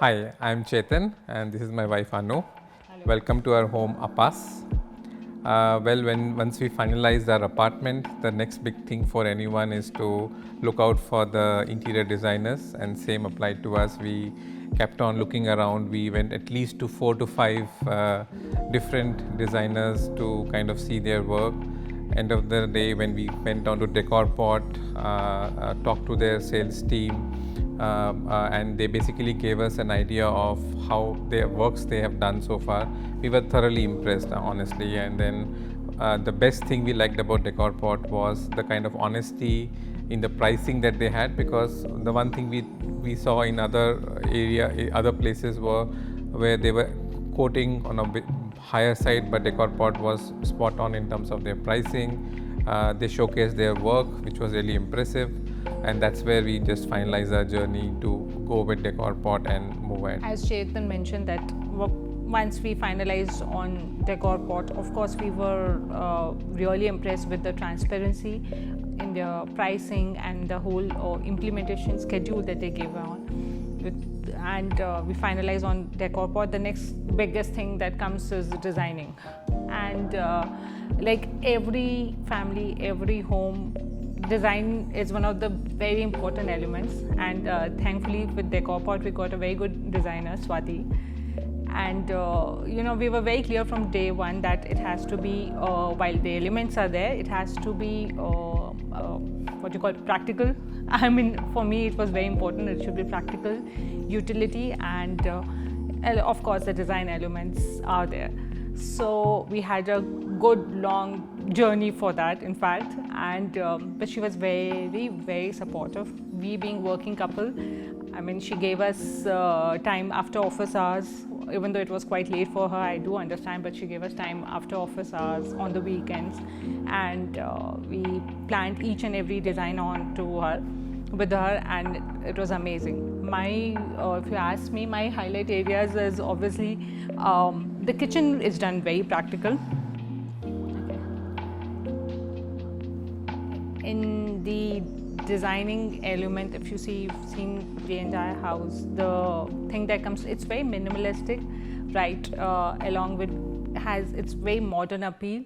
Hi, I'm Chetan and this is my wife Anu. Hello. Welcome to our home Apas. Once we finalize our apartment, the next big thing for anyone is to look out for the interior designers, and same applied to us. We kept on looking around. We went at least to 4 to 5 different designers to kind of see their work. End of the day, when we went on to Decorpot, talked to their sales team, and they basically gave us an idea of how their works they have done so far. We were thoroughly impressed, honestly. And then the best thing we liked about Decorpot was the kind of honesty in the pricing that they had, because the one thing we saw in other places were where they were quoting on a bit higher side, but Decorpot was spot on in terms of their pricing. They showcased their work, which was really impressive, and that's where we just finalized our journey to go with Decorpot and move ahead. As Chetan mentioned that once we finalized on Decorpot, of course we were really impressed with the transparency in the pricing and the whole implementation schedule that they gave on. We finalized on Decorpot. The next biggest thing that comes is designing, and like every family, every home, design is one of the very important elements. And thankfully with Decorpot we got a very good designer, Swati. And we were very clear from day one that it has to be, while the elements are there, it has to be what you call practical. I mean, for me it was very important. It should be practical, utility, and of course the design elements are there. So we had a good long journey for that, in fact. And but she was very, very supportive. We being working couple, I mean, she gave us time after office hours. Even though it was quite late for her, I do understand, but she gave us time after office hours on the weekends, and we planned each and every design with her, and it was amazing. If you ask me, my highlight areas is obviously the kitchen is done very practical. In the designing element, if you've seen the entire house, the thing that comes, it's very minimalistic, right? Along with it's very modern appeal,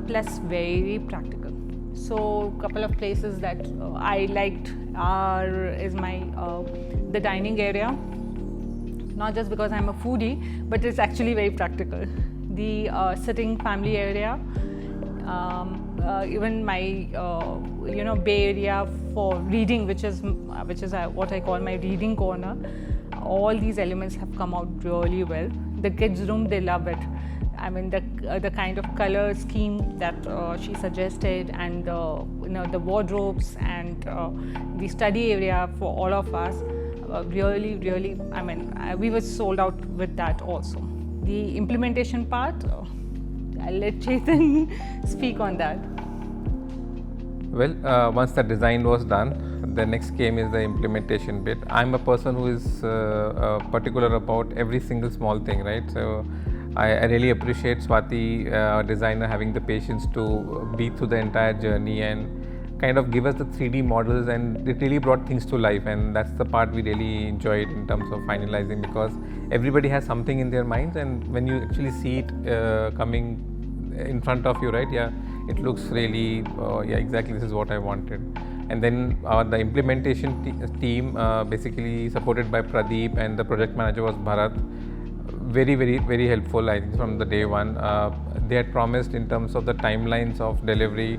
plus very practical. So couple of places that I liked is the dining area. Not just because I'm a foodie, but it's actually very practical. The sitting family area, even my bay area for reading, which is what I call my reading corner. All these elements have come out really well. The kids' room, they love it. I mean, the kind of color scheme that she suggested, and the wardrobes and the study area for all of us. Really, I mean, we were sold out with that also. The implementation part, I'll let Chetan speak on that. Well, once the design was done, the next came is the implementation bit. I'm a person who is particular about every single small thing, right? So I really appreciate Swati, our designer, having the patience to be through the entire journey and kind of give us the 3D models, and it really brought things to life. And that's the part we really enjoyed in terms of finalizing, because everybody has something in their minds, and when you actually see it coming in front of you, right? Yeah, it looks really, yeah, exactly, this is what I wanted. And then the implementation team, basically supported by Pradeep, and the project manager was Bharat. Very, very, very helpful, I think, from the day one. They had promised in terms of the timelines of delivery,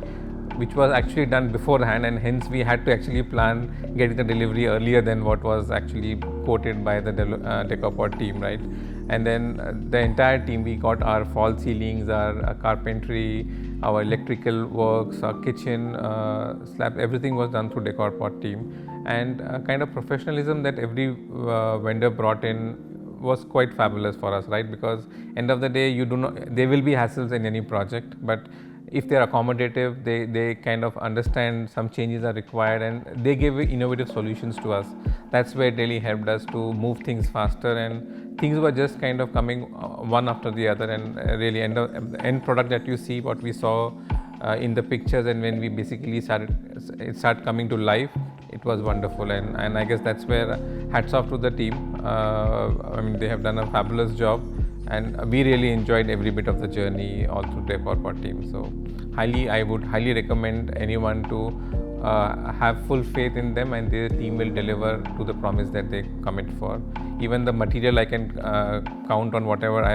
which was actually done beforehand, and hence we had to actually plan getting the delivery earlier than what was actually quoted by the Decorpot team, right? And then the entire team, we got our false ceilings, our carpentry, our electrical works, our kitchen, slab, everything was done through Decorpot team. And kind of professionalism that every vendor brought in was quite fabulous for us, right? Because end of the day, there will be hassles in any project, but if they're accommodative, they kind of understand some changes are required, and they give innovative solutions to us. That's where it really helped us to move things faster, and things were just kind of coming one after the other. And really, end product that you see, what we saw in the pictures, and when we basically started coming to life, it was wonderful, and I guess that's where hats off to the team. I mean, they have done a fabulous job, and we really enjoyed every bit of the journey all through Decorpot team. So I would highly recommend anyone to have full faith in them, and their team will deliver to the promise that they commit for. Even the material, I can count on whatever I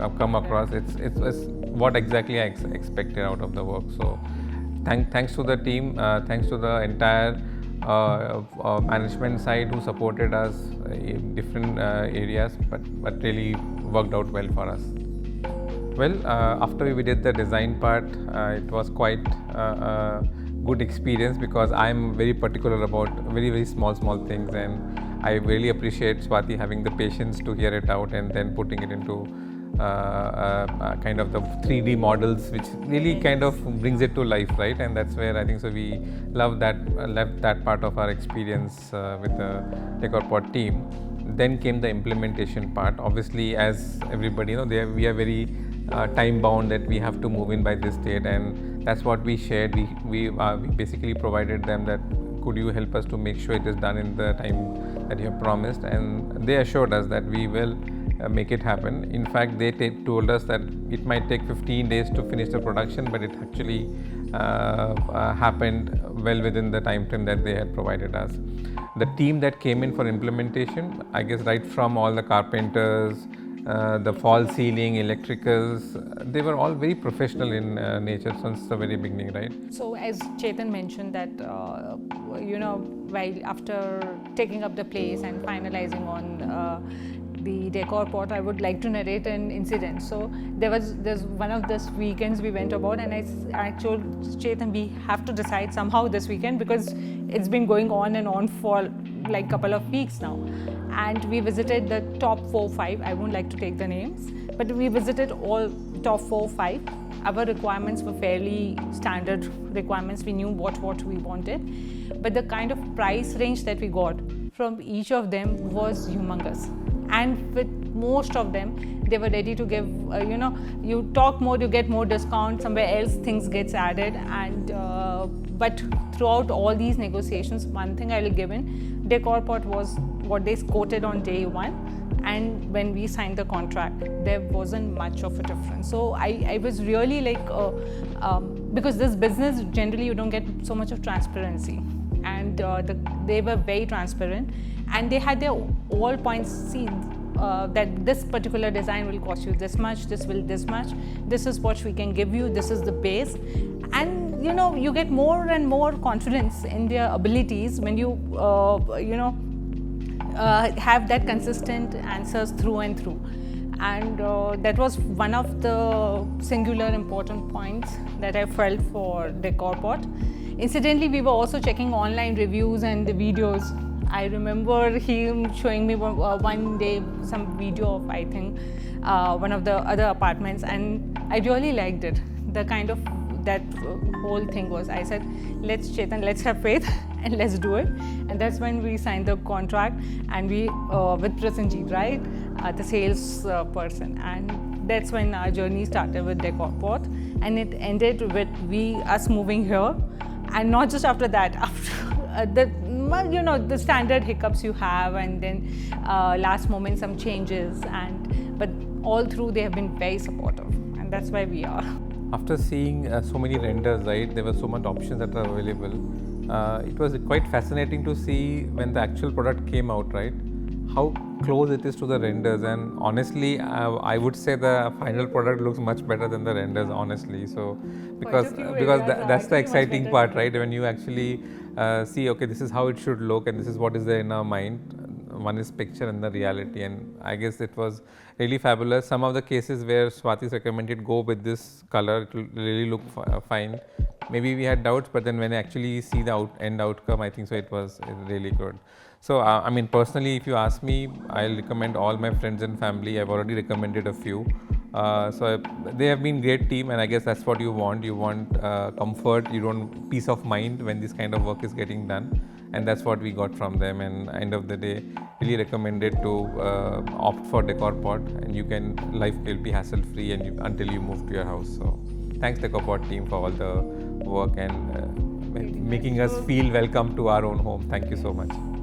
have come across. It's what exactly I expected out of the work. So thanks to the team, thanks to the entire management side who supported us in different areas, but really worked out well for us. Well, after we did the design part, it was quite good experience, because I'm very particular about very small things, and I really appreciate Swati having the patience to hear it out and then putting it into kind of the 3D models, which really kind of brings it to life, right? And that's where I think so we love that part of our experience with the Decorpot team. Then came the implementation part. Obviously, as everybody we are very time bound, that we have to move in by this date, and that's what we shared. We basically provided them that, could you help us to make sure it is done in the time that you have promised, and they assured us that we will make it happen. In fact, they told us that it might take 15 days to finish the production, but it actually happened well within the time frame that they had provided us. The team that came in for implementation, I guess right from all the carpenters, the fall ceiling, electricals, they were all very professional in nature since the very beginning, right? So as Chetan mentioned that, while after taking up the place and finalizing on the Decorpot, I would like to narrate an incident. So there's one of these weekends we went about, and I told Chetan we have to decide somehow this weekend, because it's been going on and on for like couple of weeks now. And we visited the top 4-5, I won't like to take the names, but we visited all top 4-5. Our requirements were fairly standard requirements. We knew what we wanted, but the kind of price range that we got from each of them was humongous. And with most of them, they were ready to give, you talk more, you get more discount, somewhere else things gets added. And but throughout all these negotiations, one thing I will give in, Decorpot was what they quoted on day one, and when we signed the contract, there wasn't much of a difference. So I was really like, because this business, generally you don't get so much of transparency, and they were very transparent, and they had their all points seen. That this particular design will cost you this much, this will this much, this is what we can give you, this is the base. And you get more and more confidence in their abilities when you have that consistent answers through and through. And that was one of the singular important points that I felt for Decorpot. Incidentally, we were also checking online reviews and the videos. I remember him showing me one day some video of, I think, one of the other apartments, and I really liked it. The kind of that whole thing was, I said, let's have faith and let's do it. And that's when we signed the contract, and we with Prasenjit, right, the sales person, and that's when our journey started with Decorpot, and it ended with us moving here. And not just after that, after the standard hiccups you have, and then last moment some changes, but all through they have been very supportive, and that's why we are. After seeing so many renders, right, there were so much options that are available. It was quite fascinating to see when the actual product came out, right, how close it is to the renders. And honestly, I would say the final product looks much better than the renders, honestly. So because that's the exciting part, right, when you actually see, okay, this is how it should look and this is what is there in our mind. One is picture and the reality, and I guess it was really fabulous. Some of the cases where Swati's recommended go with this color, it will really look fine. Maybe we had doubts, but then when I actually see the end outcome, I think so it was really good. So I mean, personally, if you ask me, I'll recommend all my friends and family. I've already recommended a few. So they have been great team, and I guess that's what you want. You want comfort, you want peace of mind when this kind of work is getting done, and that's what we got from them. And end of the day, really recommended to opt for Decorpot, and life will be hassle free until you move to your house. So thanks Decorpot team for all the work, and making us feel welcome to our own home. Thank you so much.